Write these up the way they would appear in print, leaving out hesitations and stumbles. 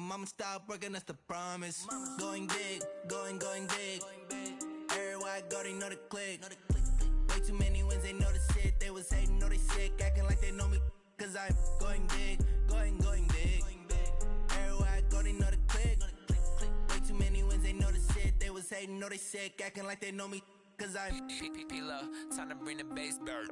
mama stopped working, that's the promise. Going big, going big. Everywhere I go, they know the click. Way too many wins, they know the shit. They was hating, know they sick, acting like they know me. Cause I'm going big, going big. Everywhere I go, they know the click. Way too many wins, they know the shit. They was hating, know they sick, acting like they know me. Cause I'm P-Love, time to bring the bass back.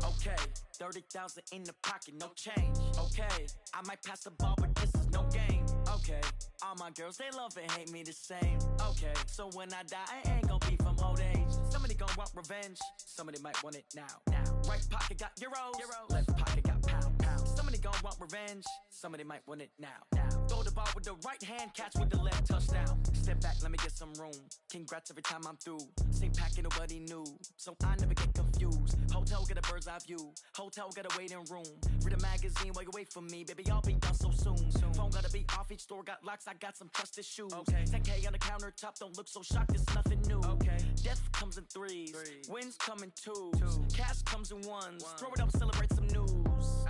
Okay, 30,000 in the pocket, no change. Okay, I might pass the ball, but this is no game. Okay, all my girls, they love and hate me the same. Okay, so when I die, I ain't gon' be from old age. Somebody gon' want revenge, somebody might want it now. Right pocket got euros, left pocket got pounds. Somebody gon' want revenge, somebody might want it now. Throw the ball with the right hand, catch with the left, touchdown. Step back, let me get some room. Congrats every time I'm through. Same packet, nobody knew, so I never get confused. Hotel get a bird's eye view, hotel got a waiting room. Read a magazine while you wait for me, baby, I'll be done so soon. Phone gotta be off, each store got locks, I got some trusted shoes. 10K on the countertop, don't look so shocked, it's nothing new. Death comes in threes, wins come in twos, cash comes in ones. Throw it up, celebrate some news.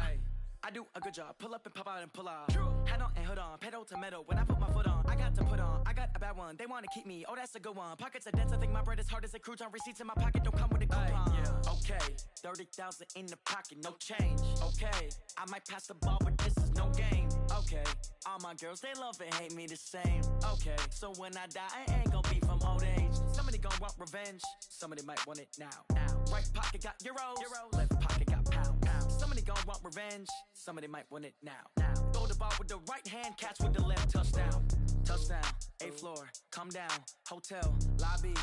I do a good job, pull up and pop out and pull out. Hat on and hood on, pedal to metal. When I put my foot on, I got to put on. I got a bad one, they wanna keep me, oh that's a good one. Pockets are dense, I think my bread is hard as a crouton. Receipts in my pocket don't come with a coupon. Okay, 30,000 in the pocket, no change. Okay, I might pass the ball, but this is no game. Okay, all my girls, they love and hate me the same. Okay, so when I die, I ain't gon' be from old age. Somebody gon' want revenge, somebody might want it now. Right pocket got euros, left pocket got pounds. Somebody gon' want revenge, somebody might want it now. Throw the ball with the right hand, catch with the left, touchdown. Touchdown, 8th floor, come down, hotel, lobby.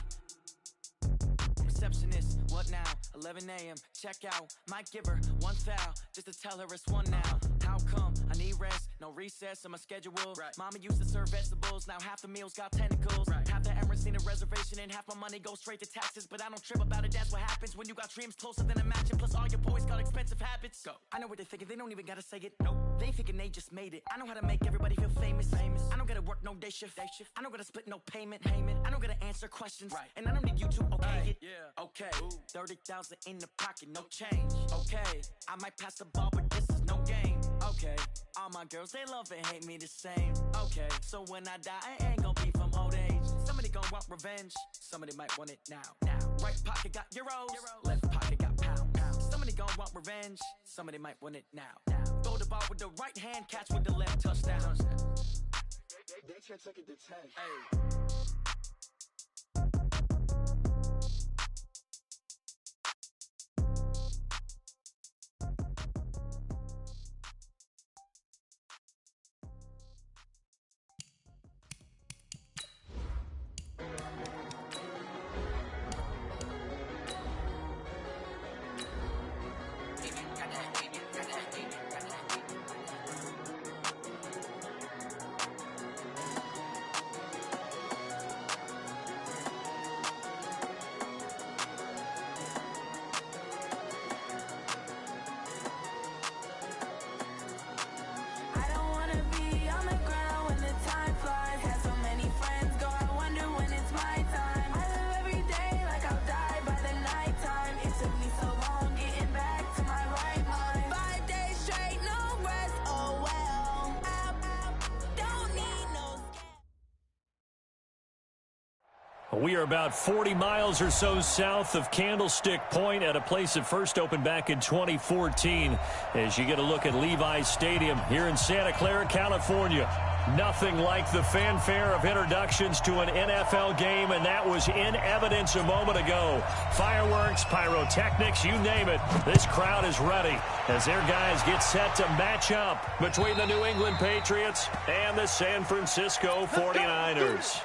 Receptionist, what now? 11 a.m., check out. Might give her one foul, just to tell her it's one now. How come? I need rest, no recess in my schedule. Mama used to serve vegetables, now half the meals got tentacles. Half the Emirates need a reservation and half my money goes straight to taxes. But I don't trip about it, that's what happens when you got dreams closer than a mansion. Plus all your boys got expensive habits. Go. I know what they're thinking, they don't even gotta say it. Nope. They thinking they just made it. I know how to make everybody feel famous. I don't gotta work no day shift. I don't gotta split no payment. I don't gotta answer questions. And I don't need you to okay it. Okay, 30,000 in the pocket, no change. Okay, I might pass the ball, but this is no game. Okay, all my girls, they love and hate me the same. Okay, so when I die, I ain't gon' be from old age. Somebody gon' want revenge, somebody might want it now. Right pocket got euros, left pocket got pounds. Somebody gon' want revenge, somebody might want it now. Throw the ball with the right hand, catch with the left, touchdown. They can't take it to 10. We are about 40 miles or so south of Candlestick Point at a place that first opened back in 2014 as you get a look at Levi's Stadium here in Santa Clara, California. Nothing like the fanfare of introductions to an NFL game, and that was in evidence a moment ago. Fireworks, pyrotechnics, you name it. This crowd is ready as their guys get set to match up between the New England Patriots and the San Francisco 49ers.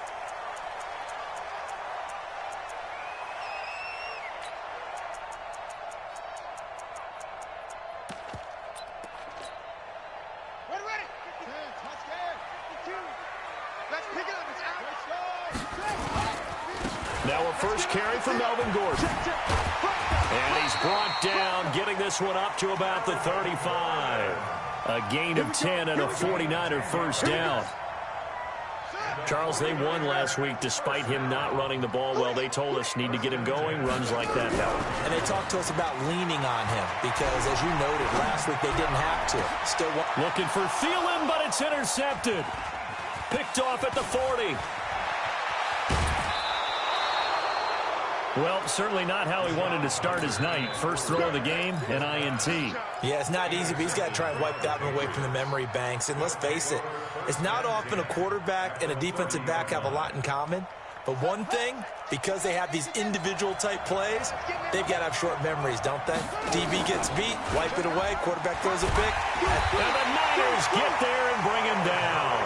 Now a first carry for Melvin Gordon. And he's brought down, getting this one up to about the 35. A gain of 10 and a 49er first down. Charles, they won last week despite him not running the ball well. They told us need to get him going. Runs like that help. And they talked to us about leaning on him because, as you noted, last week they didn't have to. Still looking for Thielen, but it's intercepted. Picked off at the 40. Well, certainly not how he wanted to start his night. First throw of the game, an INT. Yeah, it's not easy, but he's got to try and wipe that one away from the memory banks. And let's face it, it's not often a quarterback and a defensive back have a lot in common. But one thing, because they have these individual type plays, they've got to have short memories, don't they? DB gets beat, wipe it away, quarterback throws a pick. And the Niners get there and bring him down.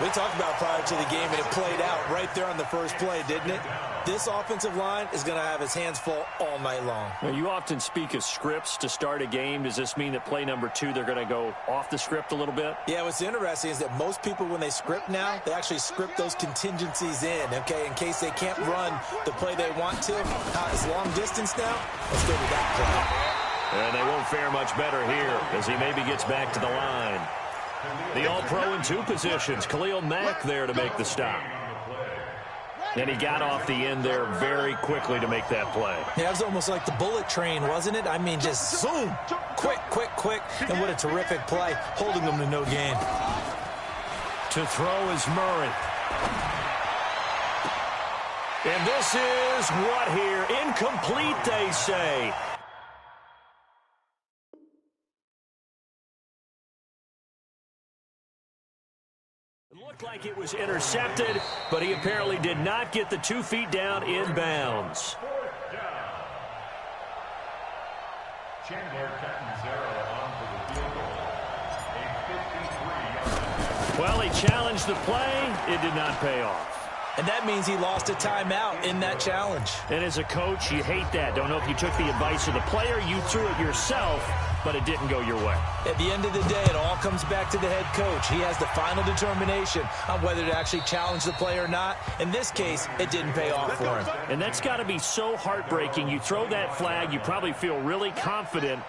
We talked about prior to the game, and it played out right there on the first play, didn't it? This offensive line is going to have his hands full all night long. Well, you often speak of scripts to start a game. Does this mean that play number 2, they're going to go off the script a little bit? Yeah, what's interesting is that most people, when they script now, they actually script those contingencies in, okay, in case they can't run the play they want to. It's long distance now. Let's go to that play. And they won't fare much better here as he maybe gets back to the line. The All-Pro in 2 positions. Khalil Mack there to make the stop. And he got off the end there very quickly to make that play. Yeah, it was almost like the bullet train, wasn't it? I mean, just zoom. Quick, quick, quick. And what a terrific play, holding them to no gain. To throw is Murray. And this is what here? Incomplete, they say. Looked like it was intercepted, but he apparently did not get the 2 feet down in bounds. Well, he challenged the play. It did not pay off. And that means he lost a timeout in that challenge. And as a coach, you hate that. Don't know if you took the advice of the player. You threw it yourself, but it didn't go your way. At the end of the day, it all comes back to the head coach. He has the final determination on whether to actually challenge the play or not. In this case, it didn't pay off for him. And that's got to be so heartbreaking. You throw that flag, you probably feel really confident,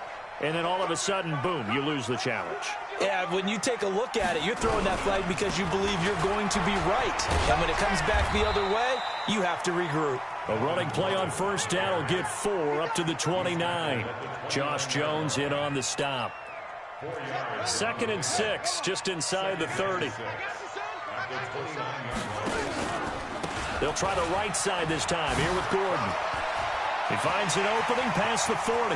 and then all of a sudden, boom, you lose the challenge. Yeah, when you take a look at it, you're throwing that flag because you believe you're going to be right. And when it comes back the other way, you have to regroup. A running play on first down will get 4 up to the 29. Josh Jones in on the stop. 2nd and 6, just inside the 30. They'll try the right side this time, here with Gordon. He finds an opening past the 40.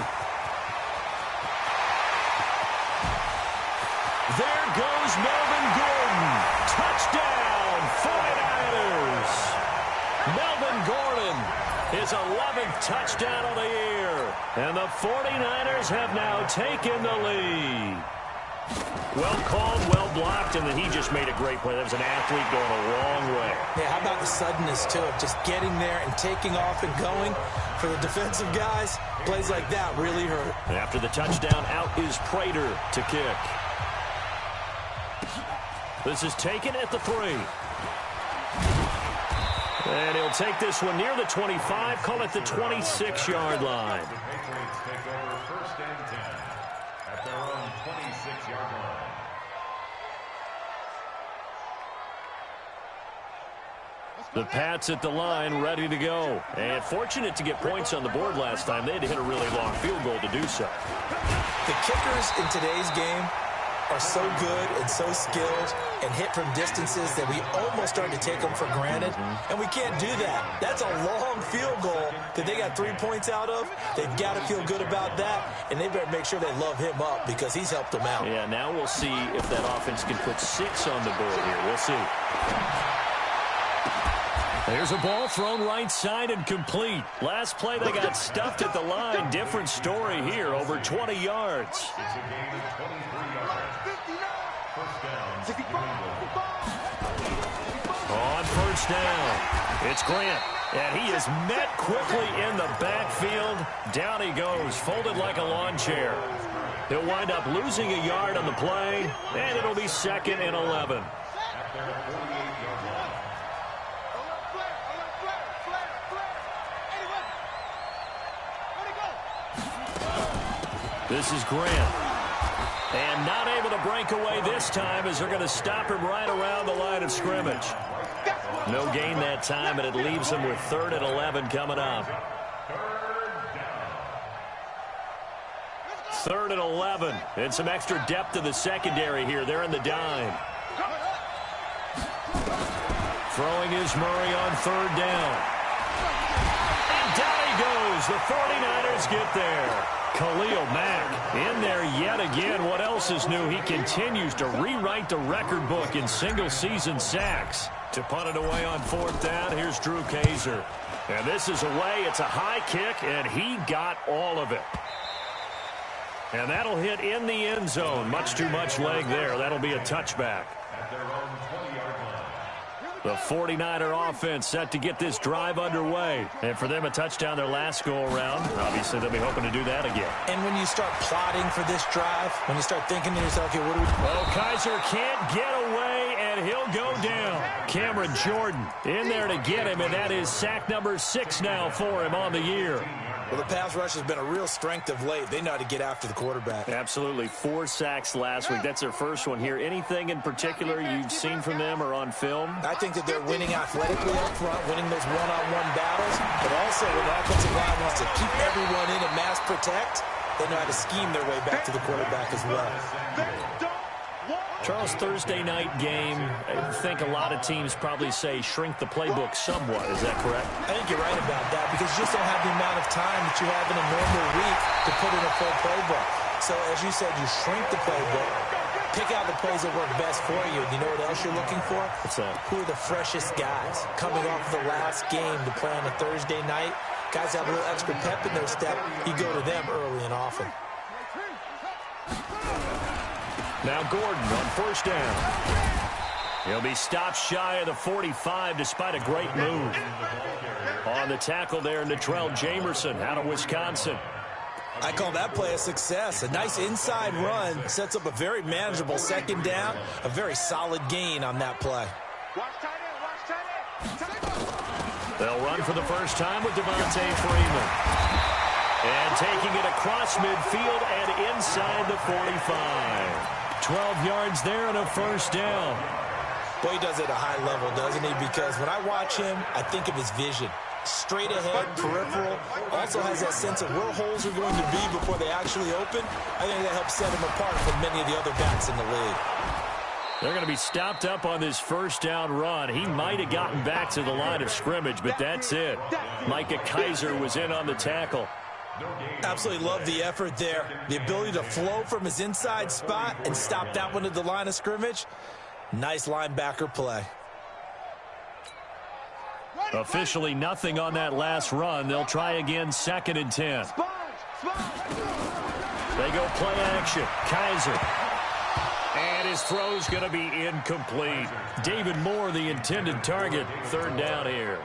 There goes Melvin Gordon. Touchdown, 49ers. Melvin Gordon, his 11th touchdown of the year. And the 49ers have now taken the lead. Well called, well blocked, and then he just made a great play. That was an athlete going a long way. Yeah, how about the suddenness, too, of just getting there and taking off and going? For the defensive guys, plays like that really hurt. And after the touchdown, out is Prater to kick. This is taken at the 3. And he'll take this one near the 25, call it the 26-yard line. The Patriots take over 1st and 10 at their own 26-yard line. The Pats at the line, ready to go. And fortunate to get points on the board last time. They had to hit a really long field goal to do so. The kickers in today's game are so good and so skilled and hit from distances that we almost start to take them for granted, and we can't do that. That's a long field goal that they got 3 points out of. They've got to feel good about that, and they better make sure they love him up because he's helped them out. Yeah, now we'll see if that offense can put 6 on the board here. We'll see. There's a ball thrown right side and complete. Last play, they got stuffed at the line. Different story here, over 20 yards. It's a gain of 23 yards. First down. On first down, it's Grant. And he is met quickly in the backfield. Down he goes, folded like a lawn chair. He'll wind up losing a yard on the play, and it'll be 2nd and 11. This is Grant. And not able to break away this time as they're going to stop him right around the line of scrimmage. No gain that time, and it leaves him with 3rd and 11 coming up. 3rd and 11. And some extra depth to the secondary here. They're in the dime. Throwing is Murray on 3rd down. And down he goes. The 49ers get there. Khalil Mack in there yet again. What else is new? He continues to rewrite the record book in single-season sacks. To punt it away on 4th down, here's Drew Kaiser. And this is away. It's a high kick, and he got all of it. And that'll hit in the end zone. Much too much leg there. That'll be a touchback. At their own 20-yard line. The 49er offense set to get this drive underway. And for them, a touchdown their last go-around. Obviously, they'll be hoping to do that again. And when you start plotting for this drive, when you start thinking to yourself, okay, what do we... Well, Kaiser can't get away, and he'll go down. Cameron Jordan in there to get him, and that is sack number 6 now for him on the year. Well, the pass rush has been a real strength of late. They know how to get after the quarterback. Absolutely. 4 sacks last week. That's their first one here. Anything in particular you've seen from them or on film? I think that they're winning athletically up front, winning those one-on-one battles, but also when the offensive line wants to keep everyone in and mass protect, they know how to scheme their way back to the quarterback as well. Charles, Thursday night game, I think a lot of teams probably say shrink the playbook somewhat. Is that correct? I think you're right about that because you just don't have the amount of time that you have in a normal week to put in a full playbook. So as you said, you shrink the playbook, pick out the plays that work best for you. And you know what else you're looking for? What's that? Who are the freshest guys coming off the last game to play on a Thursday night? Guys have a little extra pep in their step. You go to them early and often. Now Gordon on first down. He'll be stopped shy of the 45 despite a great move. On the tackle there, Natrell Jamerson out of Wisconsin. I call that play a success. A nice inside run sets up a very manageable 2nd down. A very solid gain on that play. They'll run for the first time with Devontae Freeman. And taking it across midfield and inside the 45. 12 yards there and a first down. Boy, he does it at a high level, doesn't he? Because when I watch him, I think of his vision. Straight ahead, peripheral. Also has that sense of where holes are going to be before they actually open. I think that helps set him apart from many of the other backs in the league. They're going to be stopped up on this first down run. He might have gotten back to the line of scrimmage, but that's it. Micah Kaiser was in on the tackle. Absolutely love the effort there. The ability to flow from his inside spot and stop that one at the line of scrimmage. Nice linebacker play. Officially nothing on that last run. They'll try again, 2nd and 10. They go play action. Kaiser. And his throw's going to be incomplete. David Moore, the intended target. 3rd down here.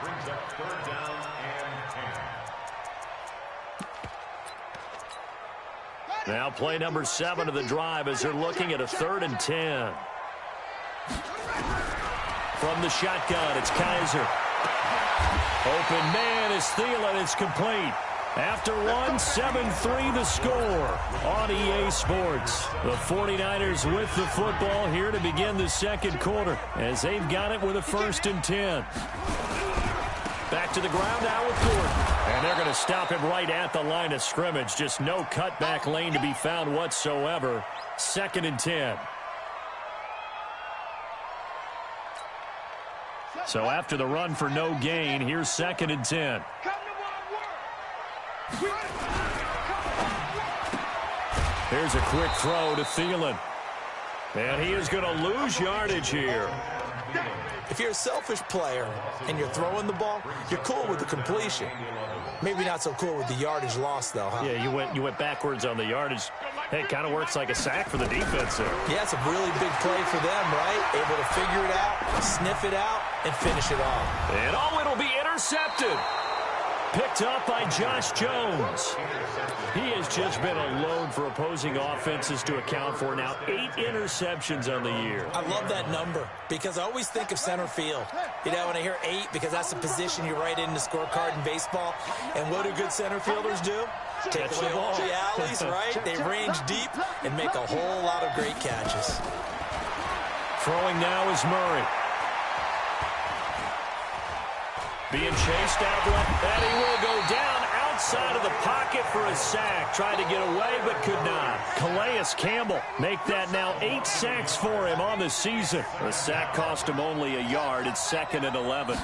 Brings up 3rd down and 10. Now play number 7 of the drive as they're looking at a 3rd and 10. From the shotgun, it's Kaiser. Open man is Thielen. It's complete. After one, 7-3 the score on EA Sports. The 49ers with the football here to begin the 2nd quarter as they've got it with a 1st and 10. Back to the ground now with Gordon. And they're going to stop him right at the line of scrimmage. Just no cutback lane to be found whatsoever. 2nd and 10. So after the run for no gain, here's 2nd and 10. Here's a quick throw to Thielen. And he is going to lose yardage here. If you're a selfish player and you're throwing the ball, you're cool with the completion. Maybe not so cool with the yardage loss, though, huh? Yeah, you went backwards on the yardage. Hey, it kind of works like a sack for the defense there. Yeah, it's a really big play for them, right? Able to figure it out, sniff it out, and finish it off. And it'll be intercepted. Picked up by Josh Jones. He has just been a load for opposing offenses to account for. Now 8 interceptions on the year. I love that number because I always think of center field. You know, when I hear 8, because that's the position you write in the scorecard in baseball. And what do good center fielders do? Take away all the alleys, right? They range deep and make a whole lot of great catches. Throwing now is Murray. Being chased out left, and he will go down outside of the pocket for a sack. Tried to get away, but could not. Calais Campbell make that now 8 sacks for him on the season. The sack cost him only a yard. It's 2nd and 11.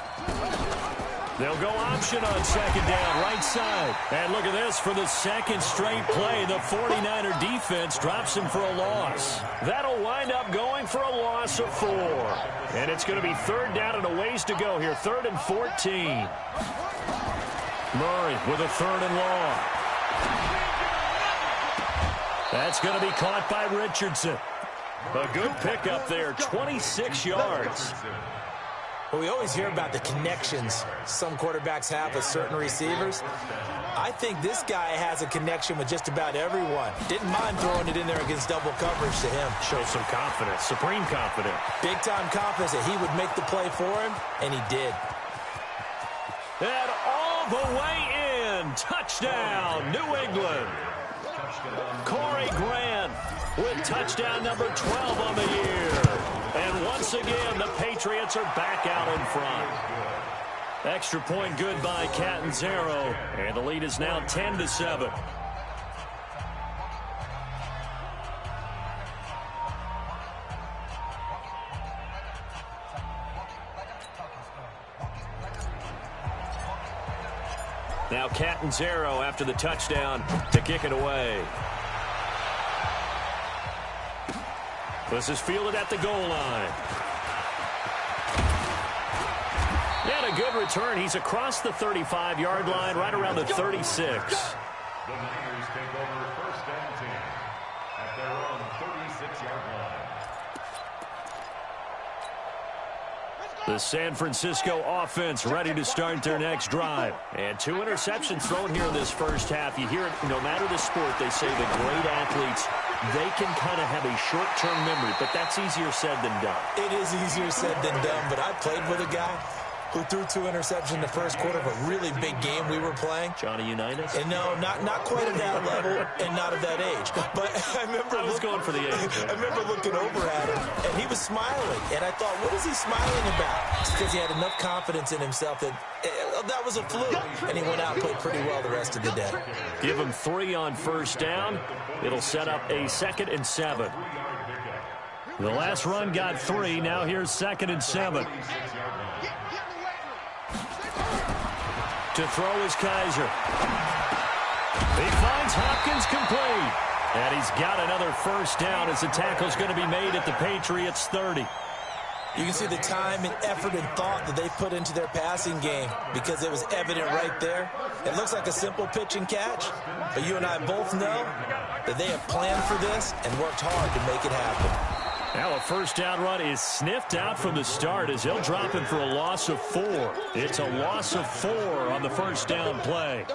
They'll go option on 2nd down, right side. And look at this for the 2nd straight play. The 49er defense drops him for a loss. That'll wind up going for a loss of 4. And it's going to be 3rd down and a ways to go here. 3rd and 14. Murray with a 3rd and long. That's going to be caught by Richardson. A good pickup there, 26 yards. Well, we always hear about the connections some quarterbacks have with certain receivers. I think this guy has a connection with just about everyone. Didn't mind throwing it in there against double coverage to him. Shows some confidence, supreme confidence. Big-time confidence that he would make the play for him, and he did. And all the way in. Touchdown, New England. Corey Grant with touchdown number 12 on the year. And once again, the Patriots are back out in front. Extra point good by Catanzaro. And the lead is now 10-7. Now Catanzaro after the touchdown to kick it away. This is fielded at the goal line. And a good return. He's across the 35-yard line, right around the 36. The Niners take over 1st and 10 at their own 36-yard line. The San Francisco offense ready to start their next drive. And 2 interceptions thrown here in this first half. You hear it, no matter the sport, they say the great athletes, they can kind of have a short-term memory, but that's easier said than done. It is easier said than done, but I played with a guy who threw 2 interceptions in the first quarter of a really big game we were playing. Johnny Unitas? And no, not quite at that level and not at that age. But I remember I was going for the age. I remember looking over at him, and he was smiling. And I thought, what is he smiling about? It's because he had enough confidence in himself that that was a fluke. And he went out and played pretty well the rest of the day. Give him 3 on 1st down. It'll set up a 2nd and 7. The last run got 3. Now here's 2nd and 7. To throw is Kaiser. He finds Hopkins complete. And he's got another 1st down as the tackle's going to be made at the Patriots' 30. You can see the time and effort and thought that they put into their passing game because it was evident right there. It looks like a simple pitch and catch, but you and I both know that they have planned for this and worked hard to make it happen. Now a 1st down run is sniffed out from the start as he'll drop him for a loss of 4. It's a loss of 4 on the 1st down play.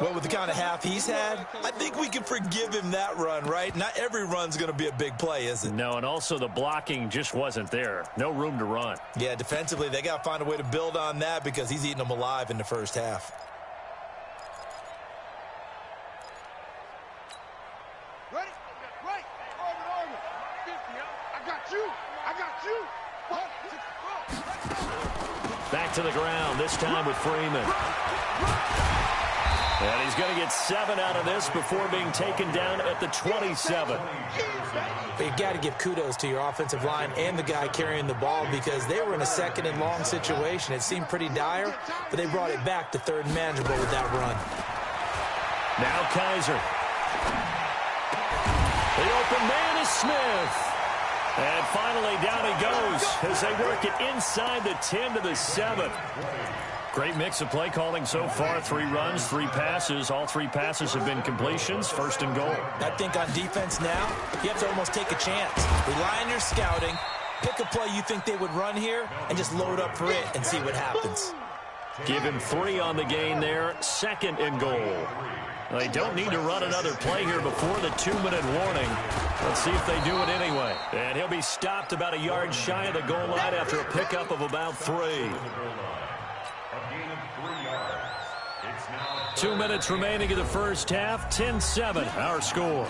Well, with the kind of half he's had, I think we can forgive him that run, right? Not every run's going to be a big play, is it? No, and also the blocking just wasn't there. No room to run. Yeah, defensively, they got to find a way to build on that because he's eating them alive in the first half. Ready? Right. Arm. 50, I got you. Back to the ground, this time with Freeman. And he's going to get 7 out of this before being taken down at the 27. But you got to give kudos to your offensive line and the guy carrying the ball because they were in a second and long situation. It seemed pretty dire, but they brought it back to third and manageable with that run. Now Kaiser. The open man is Smith. And finally down he goes as they work it inside the 10 to the 7. Great mix of play calling so far. 3 runs, 3 passes. All 3 passes have been completions. First and goal. I think on defense now, you have to almost take a chance. Rely on your scouting. Pick a play you think they would run here and just load up for it and see what happens. Give him 3 on the gain there. Second and goal. They don't need to run another play here before the 2-minute warning. Let's see if they do it anyway. And he'll be stopped about a yard shy of the goal line after a pickup of about 3. 2 minutes remaining in the first half. 10-7, our score.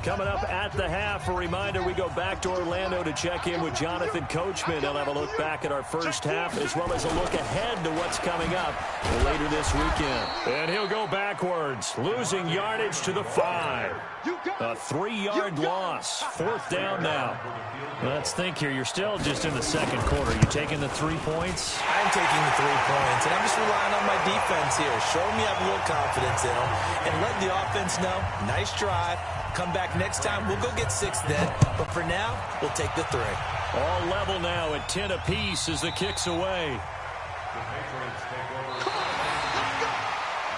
Coming up at the half, a reminder, we go back to Orlando to check in with Jonathan Coachman. He'll have a look back at our first half as well as a look ahead to what's coming up later this weekend. And he'll go backwards, losing yardage to the 5. A 3-yard loss. 4th down now. Let's think here. You're still just in the second quarter. You taking the 3 points? I'm taking the 3 points, and I'm just relying on my defense here. Show me I have a little confidence in them, and let the offense know, nice drive. Come back next time, we'll go get 6 then. But for now, we'll take the 3. All level now at 10 apiece as the kick's away. The Patriots take over at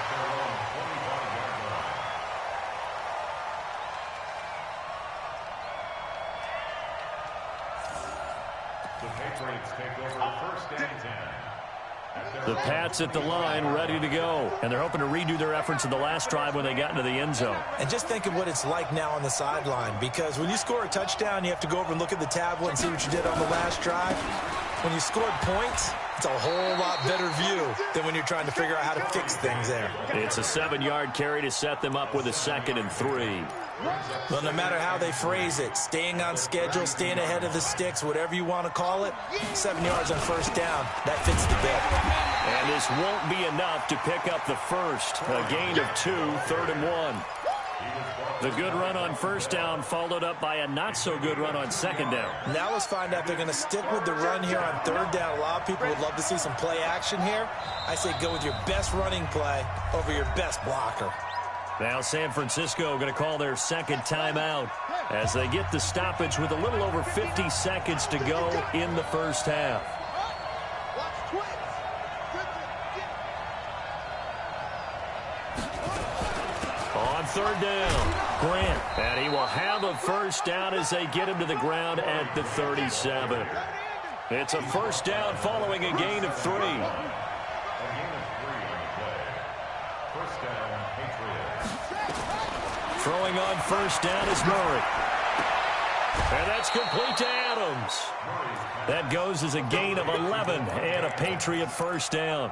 their own 25-yard line. The Patriots take over first and 10. The Pats at the line, ready to go. And they're hoping to redo their efforts in the last drive when they got into the end zone. And just think of what it's like now on the sideline, because when you score a touchdown, you have to go over and look at the tablet and see what you did on the last drive. When you scored points, it's a whole lot better view than when you're trying to figure out how to fix things there. It's a 7-yard carry to set them up with a 2nd and 3. Well, no matter how they phrase it, staying on schedule, staying ahead of the sticks, whatever you want to call it, 7 yards on first down, that fits the bill. And this won't be enough to pick up the first. A gain of 2, 3rd and 1. The good run on first down followed up by a not-so-good run on 2nd down. Now let's find out if they're going to stick with the run here on 3rd down. A lot of people would love to see some play action here. I say go with your best running play over your best blocker. Now San Francisco going to call their 2nd timeout as they get the stoppage with a little over 50 seconds to go in the first half. On 3rd down, Grant. And he will have a first down as they get him to the ground at the 37. It's a first down following a gain of 3. Throwing on first down is Murray. And that's complete to Adams. That goes as a gain of 11 and a Patriot first down.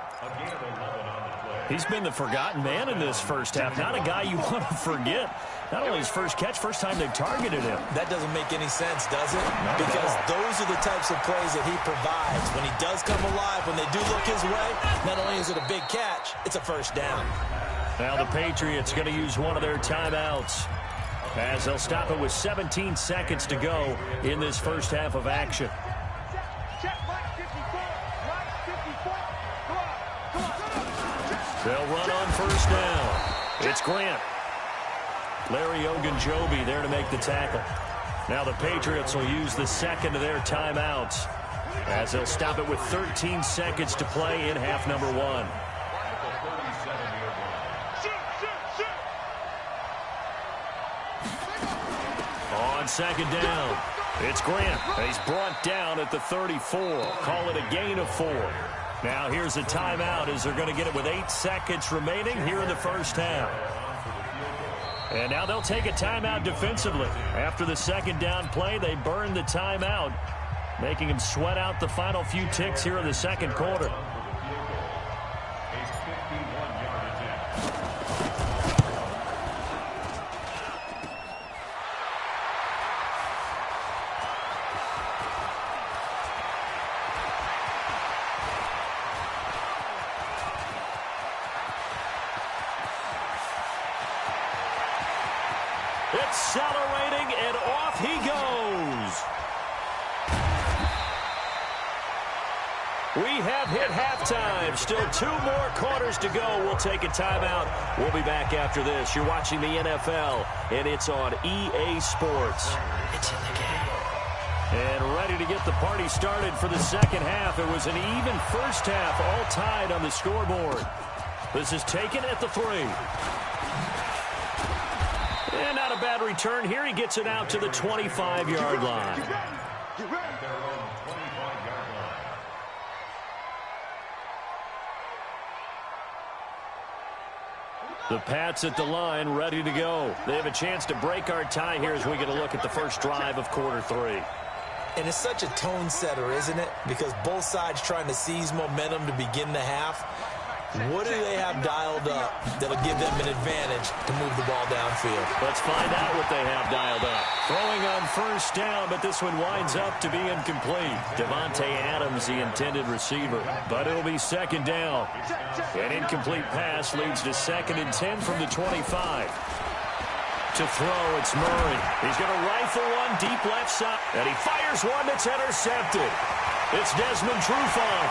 He's been the forgotten man in this first half. Not a guy you want to forget. Not only his first catch, first time they've targeted him. That doesn't make any sense, does it? Because those are the types of plays that he provides. When he does come alive, when they do look his way, not only is it a big catch, it's a first down. Now the Patriots going to use one of their timeouts as they'll stop it with 17 seconds to go in this first half of action. They'll run on first down. It's Grant. Larry Ogunjobi there to make the tackle. Now the Patriots will use the 2nd of their timeouts as they'll stop it with 13 seconds to play in half number 1. On 2nd down, it's Grant. He's brought down at the 34. Call it a gain of 4. Now here's a timeout as they're going to get it with 8 seconds remaining here in the first half. And now they'll take a timeout defensively. After the 2nd down play, they burn the timeout, making them sweat out the final few ticks here in the 2nd quarter. Accelerating, and off he goes. We have hit halftime. Still 2 more quarters to go. We'll take a timeout. We'll be back after this. You're watching the NFL, and it's on EA Sports. It's in the game. And ready to get the party started for the second half. It was an even first half, all tied on the scoreboard. This is taken at the 3. And not a bad return here. He gets it out to the 25-yard line. The Pats at the line, ready to go. They have a chance to break our tie here as we get a look at the first drive of quarter 3. And it's such a tone setter, isn't it? Because both sides trying to seize momentum to begin the half. What do they have dialed up that'll give them an advantage to move the ball downfield? Let's find out what they have dialed up. Throwing on first down, but this one winds up to be incomplete. Devontae Adams, the intended receiver. But it'll be second down. An incomplete pass leads to 2nd and 10 from the 25. To throw, it's Murray. He's going to rifle one deep left side. And he fires one that's intercepted. It's Desmond Trufant.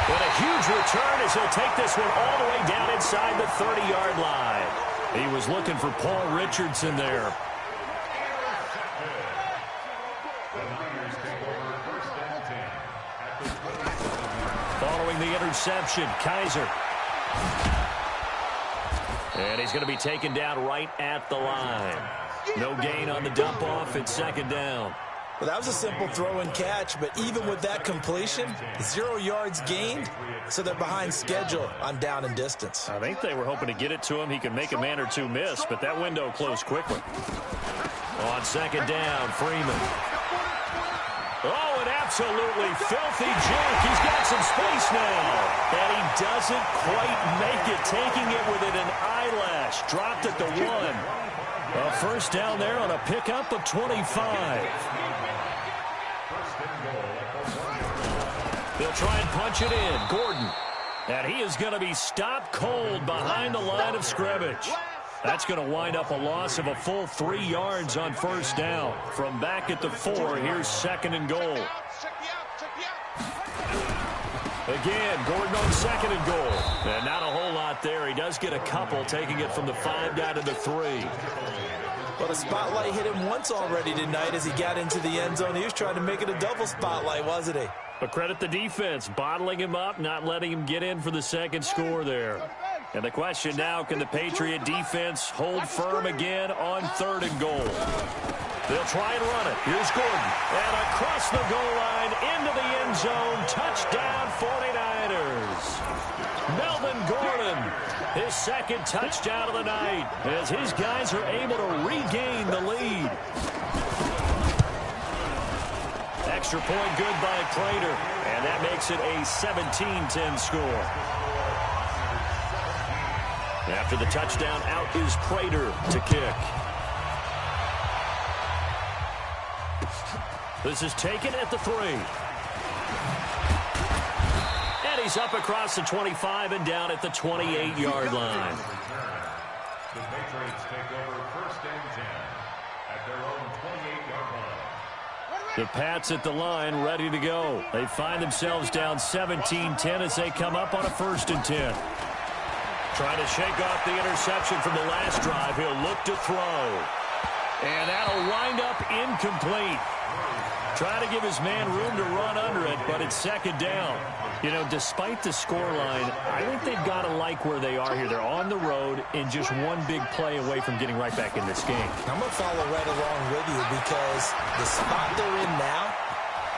But a huge return as he'll take this one all the way down inside the 30-yard line. He was looking for Paul Richardson there. Following the interception, Kaiser. And he's going to be taken down right at the line. No gain on the dump off. It's second down. Well, that was a simple throw and catch, but even with that completion, 0 yards gained, so they're behind schedule on down and distance. I think they were hoping to get it to him. He could make a man or two miss, but that window closed quickly. On second down, Freeman. Oh, an absolutely filthy juke. He's got some space now. And he doesn't quite make it, taking it within an eyelash. Dropped at the 1. A first down there on a pickup of 25. They'll try and punch it in. Gordon. And he is going to be stopped cold behind the line of scrimmage. That's going to wind up a loss of a full 3 yards on first down. From back at the 4, here's 2nd and goal. Again, Gordon on 2nd and goal. And not a whole lot there. He does get a couple, taking it from the 5 down to the 3. Well, the spotlight hit him once already tonight as he got into the end zone. He was trying to make it a double spotlight, wasn't he? But credit the defense, bottling him up, not letting him get in for the second score there. And the question now, can the Patriot defense hold firm again on 3rd and goal? They'll try and run it. Here's Gordon. And across the goal line into the end zone. Touchdown 49ers. Melvin Gordon, his 2nd touchdown of the night as his guys are able to regain the lead. Extra point good by Prater, and that makes it a 17-10 score. After the touchdown, out is Prater to kick. This is taken at the 3. And he's up across the 25 and down at the 28-yard line. The Patriots take over 1st and 10 at their own 28-yard line. The Pats at the line, ready to go. They find themselves down 17-10 as they come up on a 1st and 10. Trying to shake off the interception from the last drive. He'll look to throw. And that'll wind up incomplete. Trying to give his man room to run under it, but it's 2nd down. You know, despite the scoreline, I think they've got to like where they are here. They're on the road and just one big play away from getting right back in this game. I'm going to follow right along with you because the spot they're in now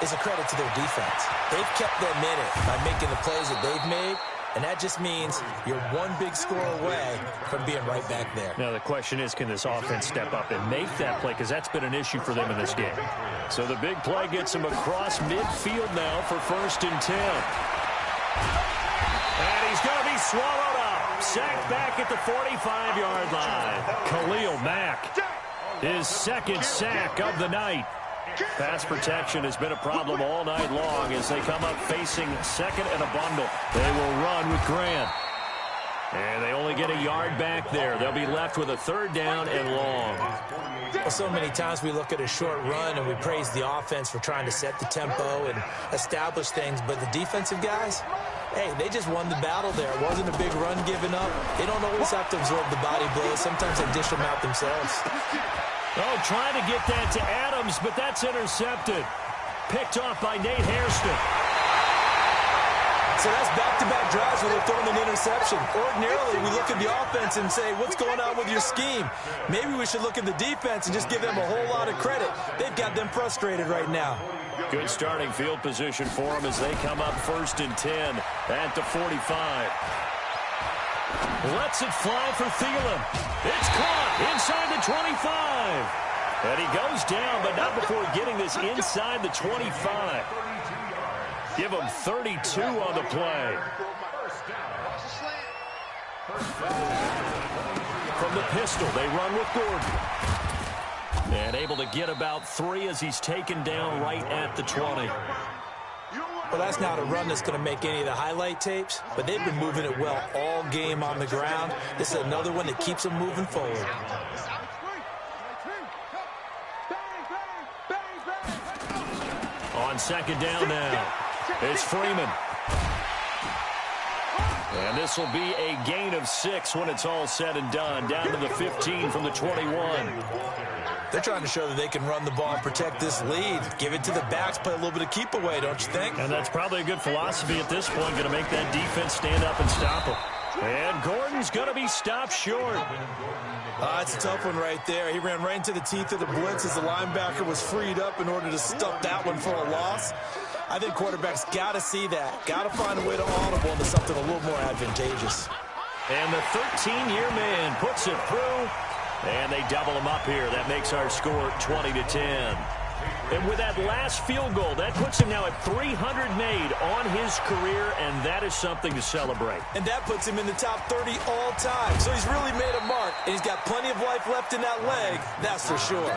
is a credit to their defense. They've kept them in it by making the plays that they've made, and that just means you're one big score away from being right back there. Now the question is, can this offense step up and make that play? Because that's been an issue for them in this game. So the big play gets them across midfield now for 1st and 10. And he's going to be swallowed up. Sacked back at the 45-yard line. Khalil Mack, his 2nd sack of the night. Pass protection has been a problem all night long as they come up facing 2nd and a bundle. They will run with Grant. And they only get a yard back there. They'll be left with a 3rd down and long. Well, so many times we look at a short run and we praise the offense for trying to set the tempo and establish things, but the defensive guys, hey, they just won the battle there. It wasn't a big run given up. They don't always have to absorb the body blows. Sometimes they dish them out themselves. Oh, trying to get that to Adams, but that's intercepted. Picked off by Nate Hairston. So that's back-to-back drives where they're throwing an interception. Ordinarily, we look at the offense and say, what's going on with your scheme? Maybe we should look at the defense and just give them a whole lot of credit. They've got them frustrated right now. Good starting field position for them as they come up 1st and 10 at the 45. Lets it fly for Thielen. It's caught inside the 25. And he goes down, but not before getting this inside the 25. Give him 32 on the play. From the pistol, they run with Gordon. And able to get about 3 as he's taken down right at the 20. Well, that's not a run that's going to make any of the highlight tapes, but they've been moving it well all game on the ground. This is another one that keeps them moving forward. On 2nd down now, it's Freeman. And this will be a gain of 6 when it's all said and done, down to the 15 from the 21. They're trying to show that they can run the ball and protect this lead. Give it to the backs, play a little bit of keep away, don't you think? And that's probably a good philosophy at this point, going to make that defense stand up and stop them. And Gordon's going to be stopped short. It's a tough one right there. He ran right into the teeth of the blitz as the linebacker was freed up in order to stuff that one for a loss. I think quarterbacks got to see that. Got to find a way to audible into something a little more advantageous. And the 13-year man puts it through. And they double him up here. That makes our score 20-10. And with that last field goal, that puts him now at 300 made on his career, and that is something to celebrate. And that puts him in the top 30 all time. So he's really made a mark, and he's got plenty of life left in that leg, that's for sure.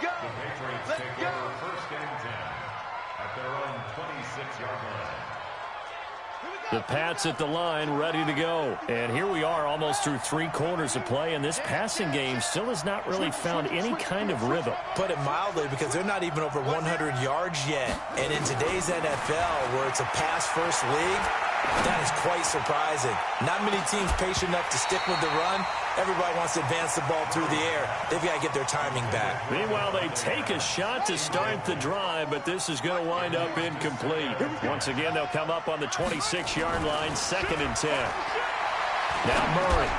The Patriots take over 1st and 10 at their own 26-yard line. The Pats at the line, ready to go. And here we are almost through 3 quarters of play, and this passing game still has not really found any kind of rhythm. Put it mildly, because they're not even over 100 yards yet. And in today's NFL, where it's a pass-first league, that is quite surprising. Not many teams patient enough to stick with the run. Everybody wants to advance the ball through the air. They've got to get their timing back. Meanwhile, they take a shot to start the drive, but this is going to wind up incomplete. Once again, they'll come up on the 26-yard line, 2nd and 10. Now Murray.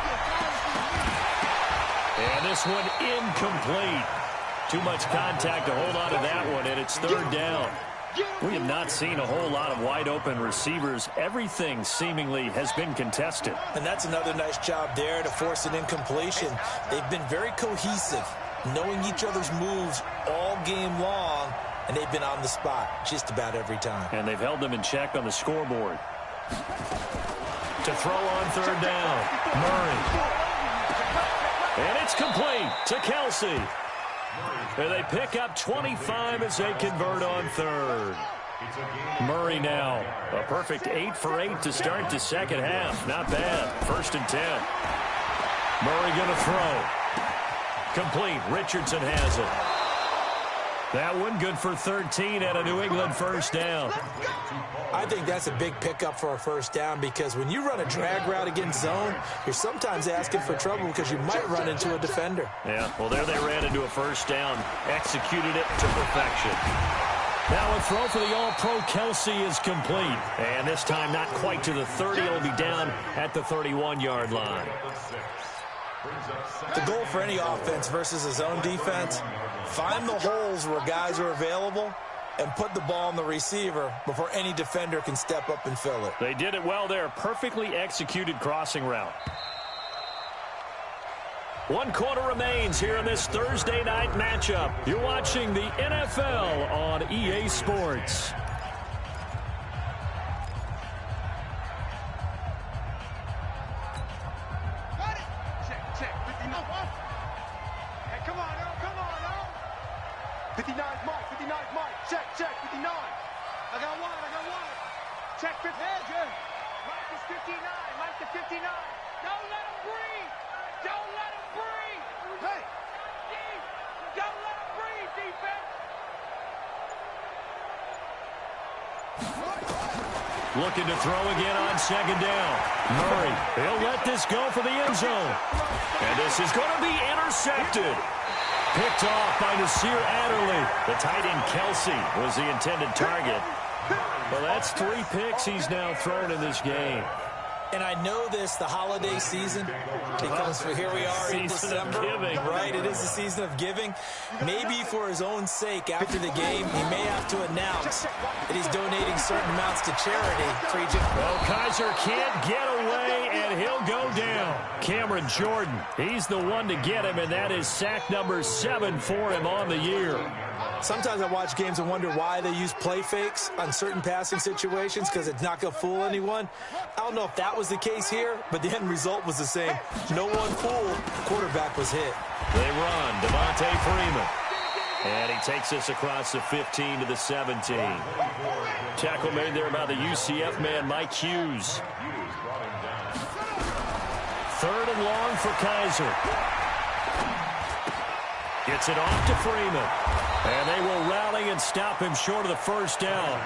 And this one incomplete. Too much contact to hold on to that one, and it's 3rd down. We have not seen a whole lot of wide-open receivers. Everything seemingly has been contested. And that's another nice job there to force an incompletion. They've been very cohesive, knowing each other's moves all game long, and they've been on the spot just about every time. And they've held them in check on the scoreboard. To throw on 3rd down, Murray. And it's complete to Kelsey. And they pick up 25 as they convert on 3rd. Murray now, a perfect 8 for 8 to start the 2nd half. Not bad. 1st and 10. Murray going to throw. Complete. Richardson has it. That one good for 13 at a New England 1st down. I think that's a big pickup for a 1st down, because when you run a drag route against zone, you're sometimes asking for trouble because you might run into a defender. Yeah, well, there they ran into a 1st down, executed it to perfection. Now a throw for the All-Pro Kelsey is complete. And this time not quite to the 30. It'll be down at the 31-yard line. The goal for any offense versus a zone defense, find the holes where guys are available and put the ball on the receiver before any defender can step up and fill it. They did it well there. Perfectly executed crossing route. 1 quarter remains here in this Thursday night matchup. You're watching the NFL on EA Sports. Check. 59. Hey, come on, Earl. 59's Mike. Check. 59. I got one. Check 50. Mike is 59. Mike to 59. Don't let him breathe. Don't let him breathe. Hey. Don't let him breathe, defense. Looking to throw again on second down. Murray, he'll let this go for the end zone. And this is going to be intercepted. Picked off by Nasir Adderley. The tight end Kelsey was the intended target. Well, that's 3 picks he's now thrown in this game. And I know this, the holiday season, because here we are in December. Giving. Right, it is the season of giving. Maybe for his own sake, after the game, he may have to announce that he's donating certain amounts to charity. Well, Kaiser can't get away, and he'll go down. Cameron Jordan, he's the one to get him, and that is sack number 7 for him on the year. Sometimes I watch games and wonder why they use play fakes on certain passing situations, because it's not going to fool anyone. I don't know if that was the case here, but the end result was the same. No one fooled. The quarterback was hit. They run. Devontae Freeman. And he takes this across the 15 to the 17. Tackle made there by the UCF man, Mike Hughes. 3rd and long for Kaiser. Gets it off to Freeman. And they will rally and stop him short of the first down.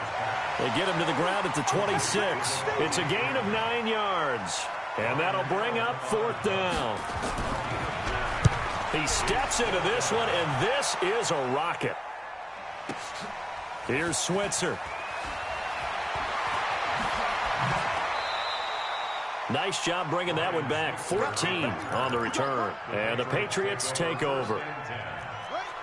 They get him to the ground at the 26. It's a gain of 9 yards. And that'll bring up 4th down. He steps into this one, and this is a rocket. Here's Switzer. Nice job bringing that one back. 14 on the return. And the Patriots take over.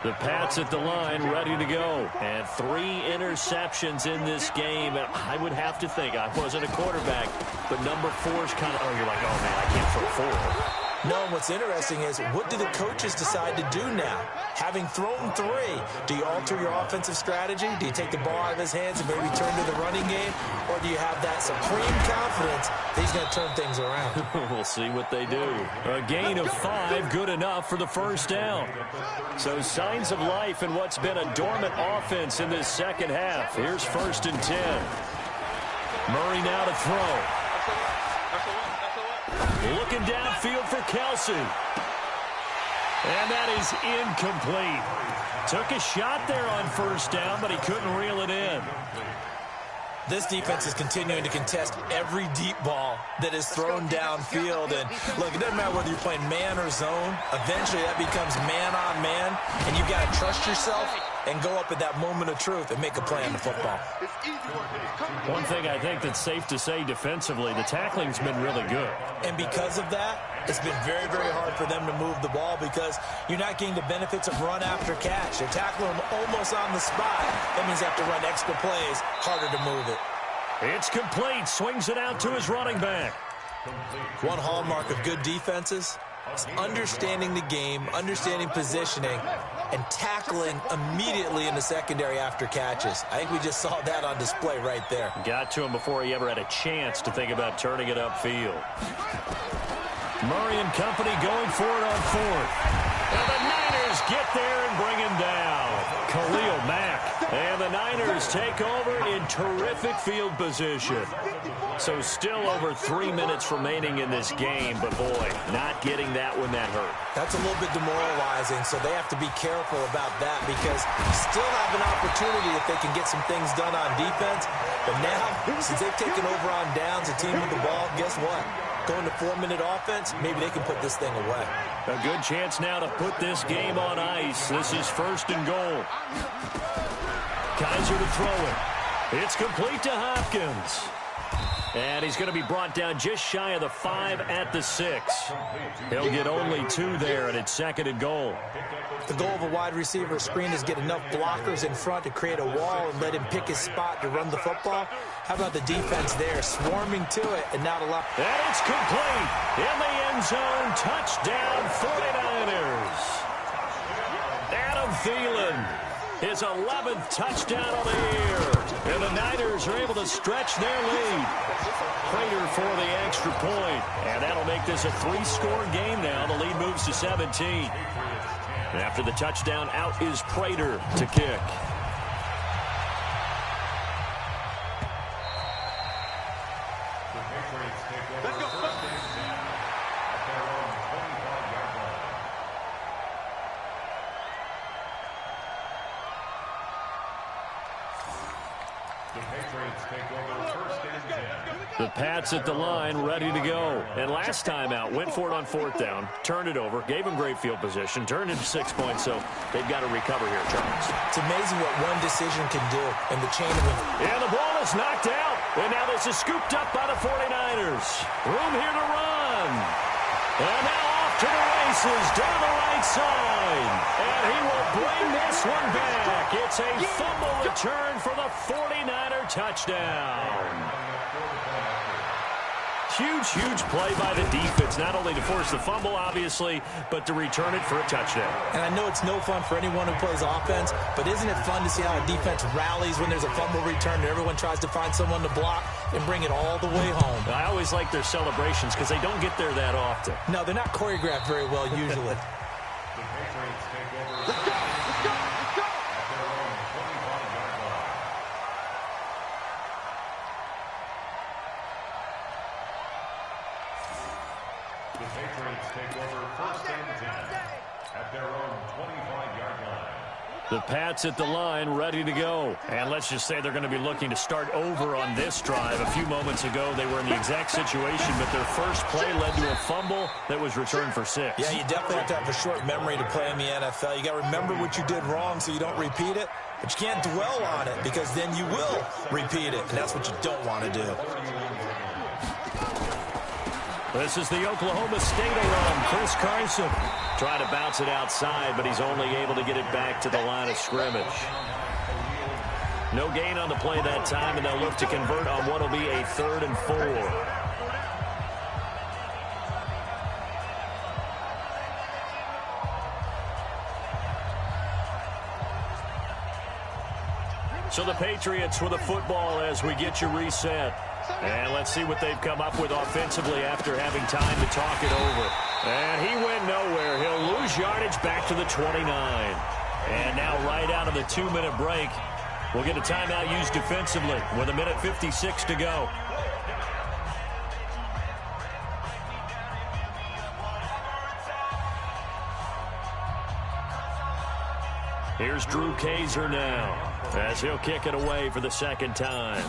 The Pats at the line, ready to go. And 3 interceptions in this game. And I would have to think, I wasn't a quarterback, but number 4 is kind of, you're like, oh, man, I can't throw 4. No, what's interesting is, what do the coaches decide to do now? Having thrown 3, do you alter your offensive strategy? Do you take the ball out of his hands and maybe turn to the running game? Or do you have that supreme confidence that he's going to turn things around? We'll see what they do. A gain of 5, good enough for the first down. So signs of life in what's been a dormant offense in this second half. Here's 1st and 10. Murray now to throw. Looking downfield for Kelsey. And that is incomplete. Took a shot there on first down, but he couldn't reel it in. This defense is continuing to contest every deep ball that is thrown downfield. And look, it doesn't matter whether you're playing man or zone. Eventually that becomes man on man, and you've got to trust yourself and go up at that moment of truth and make a play on the football. One thing I think that's safe to say defensively, the tackling's been really good. And because of that, it's been very, very hard for them to move the ball, because you're not getting the benefits of run after catch. They're tackling them almost on the spot. That means they have to run extra plays, harder to move it. It's complete. Swings it out to his running back. One hallmark of good defenses is understanding the game, understanding positioning, and tackling immediately in the secondary after catches. I think we just saw that on display right there. Got to him before he ever had a chance to think about turning it upfield. Murray and company going for it on 4th. And the Niners get there and bring him down. Khalil Mack. And the Niners take over in terrific field position. So still over 3 minutes remaining in this game, but boy, not getting that when that hurt. That's a little bit demoralizing, so they have to be careful about that, because still have an opportunity if they can get some things done on defense. But now, since they've taken over on downs, a team with the ball, guess what? Going to 4-minute offense, maybe they can put this thing away. A good chance now to put this game on ice. This is 1st and goal. Kaiser to throw it. It's complete to Hopkins. And he's going to be brought down just shy of the 5 at the 6. He'll get only 2 there, and it's 2nd and goal. The goal of a wide receiver screen is get enough blockers in front to create a wall and let him pick his spot to run the football. How about the defense there, swarming to it and not allow... And it's complete. In the end zone, touchdown 49ers. Adam Thielen, his 11th touchdown of the year. And the Niners are able to stretch their lead. Prater for the extra point. And that'll make this a 3-score game now. The lead moves to 17. And after the touchdown, out is Prater to kick. Let's go. The Patriots take over first and 10. The Pats at the line, ready to go. And last time out, went for it on fourth down, turned it over, gave them great field position, turned into 6 points, so they've got to recover here, Charles. It's amazing what one decision can do in the chain of events. And the ball is knocked out. And now this is scooped up by the 49ers. Room here to run. And now off to the races down the right side. And he will bring this one back. It's a fumble return for the 49er touchdown. Huge play by the defense, not only to force the fumble, obviously, but to return it for a touchdown. And I know it's no fun for anyone who plays offense, but isn't it fun to see how a defense rallies when there's a fumble return and everyone tries to find someone to block and bring it all the way home? I always like their celebrations because they don't get there that often. No, they're not choreographed very well usually. The Patriots take over. Let's go! At their own 25-yard line. The Patriots take over first and 10 at their own 25-yard line. The Pats at the line, ready to go. And let's just say they're going to be looking to start over on this drive. A few moments ago, they were in the exact situation, but their first play led to a fumble that was returned for 6. Yeah, you definitely have to have a short memory to play in the NFL. You got to remember what you did wrong so you don't repeat it, but you can't dwell on it because then you will repeat it, and that's what you don't want to do. This is the Oklahoma State alum, Chris Carson. Trying to bounce it outside, but he's only able to get it back to the line of scrimmage. No gain on the play that time, and they'll look to convert on what will be a 3rd and 4. So the Patriots with a football as we get you reset. And let's see what they've come up with offensively after having time to talk it over. And he went nowhere. He'll lose yardage back to the 29. And now right out of the 2-minute break, we'll get a timeout used defensively with 1:56 to go. Here's Drew Kaiser now as he'll kick it away for the second time.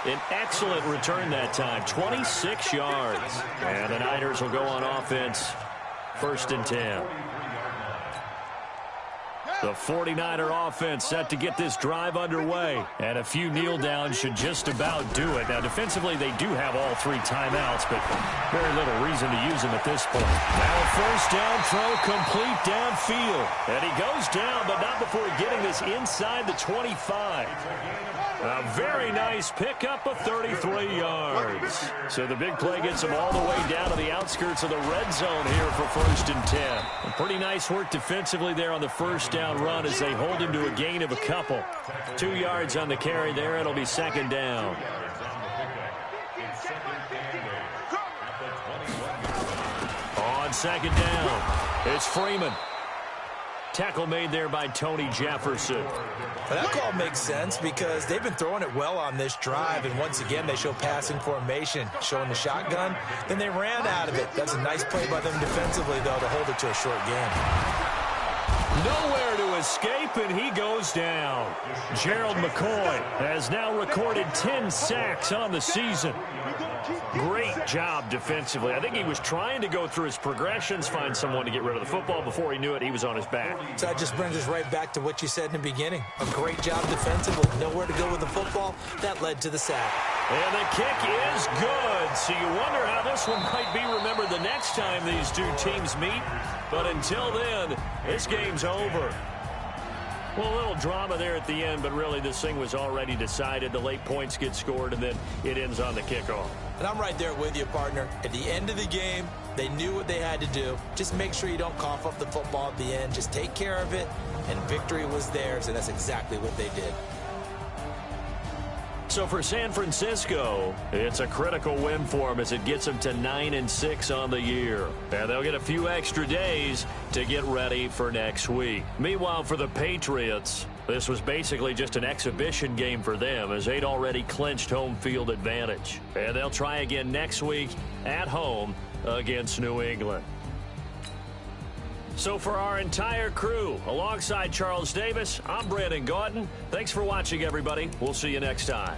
An excellent return that time, 26 yards. And the Niners will go on offense, 1st and 10. The 49er offense set to get this drive underway. And a few kneel downs should just about do it. Now, defensively, they do have all 3 timeouts, but very little reason to use them at this point. Now a 1st down throw, complete downfield. And he goes down, but not before getting this inside the 25. A very nice pickup of 33 yards. So the big play gets them all the way down to the outskirts of the red zone here for 1st and 10. And pretty nice work defensively there on the 1st down run as they hold him to a gain of a couple. 2 yards on the carry there. It'll be 2nd down. On 2nd down, it's Freeman. Tackle made there by Tony Jefferson. That call makes sense because they've been throwing it well on this drive, and once again they show passing formation, showing the shotgun. Then they ran out of it. That's a nice play by them defensively, though, to hold it to a short game. Nowhere to escape, and he goes down. Gerald McCoy has now recorded 10 sacks on the season. Great job defensively. I think he was trying to go through his progressions, find someone to get rid of the football. Before he knew it, he was on his back. So that just brings us right back to what you said in the beginning. A great job defensively. Nowhere to go with the football. That led to the sack. And the kick is good. So you wonder how this one might be remembered the next time these two teams meet. But until then, this game's over. Well, a little drama there at the end, but really this thing was already decided. The late points get scored, and then it ends on the kickoff. And I'm right there with you, partner. At the end of the game, they knew what they had to do. Just make sure you don't cough up the football at the end. Just take care of it, and victory was theirs, and that's exactly what they did. So for San Francisco, it's a critical win for them as it gets them to 9-6 on the year. And they'll get a few extra days to get ready for next week. Meanwhile, for the Patriots, This was basically just an exhibition game for them as they'd already clinched home field advantage. And they'll try again next week at home against New England. So for our entire crew, alongside Charles Davis, I'm Brandon Gaudin. Thanks for watching, everybody. We'll see you next time.